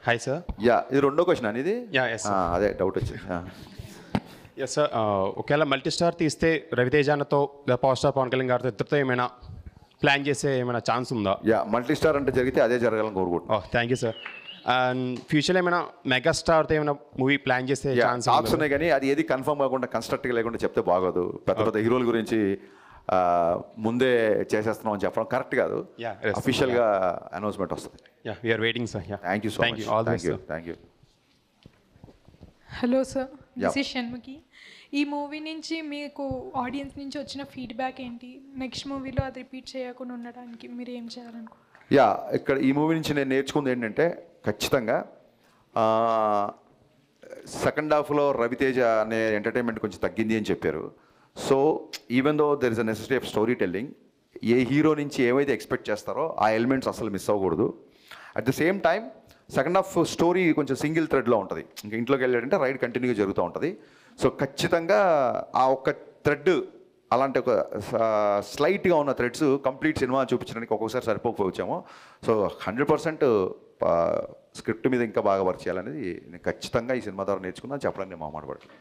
Hi sir. Yeah, ఇది రెండో question అనేది. ఎస్ అదే డౌట్ వచ్చింది. Yes sir. ఒకవేళ మల్టీ స్టార్ తీస్తే రవితేజానతో పవర్ స్టార్ పవన్ కళ్యాణ్ గారితో ఇద్దరితో ఏమైనా ప్లాన్ చేసే ఏమైనా ఛాన్స్ ఉందా? యా, మల్టీ స్టార్ అంటే జరిగితే అదే జరగాలని కోరుకుంటున్నాను. Thank you sir. అండ్ ఫ్యూచర్లో ఏమైనా మెగాస్టార్తో ఏమైనా మూవీ ప్లాన్ చేసే ఛాన్స్ టాక్స్ ఉన్నాయి, కానీ అది ఏది కన్ఫర్మ్ కాకుండా కన్స్ట్రక్ట్గా లేకుండా చెప్తే బాగోదు. పెద్ద పెద్ద హీరోల గురించి ముందే చేసేస్తున్నాం అని చెప్పడం కరెక్ట్ కాదు. అఫీషియల్గా అనౌన్స్మెంట్ వస్తుంది. We are waiting sir. Thank you so much. Thank you. Hello sir, this is Shanmukhi. ఈ మూవీ నుంచి మీకు ఆడియన్స్ నుంచి వచ్చిన ఫీడ్బ్యాక్ ఏంటి? నెక్స్ట్ మూవీలో అది రిపీట్ చేయకుండా ఉండడానికి మీరు ఏం చేయాలనుకుంటున్నారు? యా, ఇక్కడ ఈ మూవీ నుంచి నేను నేర్చుకుంది ఏంటంటే, ఖచ్చితంగా సెకండ్ హాఫ్లో రవితేజ అనే ఎంటర్టైన్మెంట్ కొంచెం తగ్గింది అని చెప్పారు. So even though there is a necessity of story telling, A hero నుంచి ఏవైతే ఎక్స్పెక్ట్ చేస్తారో ఆ ఎలిమెంట్స్ అసలు మిస్ అవ్వకూడదు. At the same time second half story కొంచెం సింగిల్ థ్రెడ్లో ఉంటుంది. ఇంకా ఇంట్లోకి వెళ్ళాడంటే రైడ్ కంటిన్యూగా జరుగుతూ ఉంటుంది. సో ఖచ్చితంగా ఆ ఒక్క థ్రెడ్, అలాంటి ఒక స్లైట్గా ఉన్న థ్రెడ్స్ కంప్లీట్ సినిమా చూపించడానికి ఒక్కొక్కసారి సరిపోకపోవచ్చాము. సో 100% స్క్రిప్ట్ మీద ఇంకా బాగా వర్క్ చేయాలనేది నేను ఖచ్చితంగా ఈ సినిమా ద్వారా నేర్చుకున్నాను చెప్పడానికి నేను మాట్లాడబడతాను.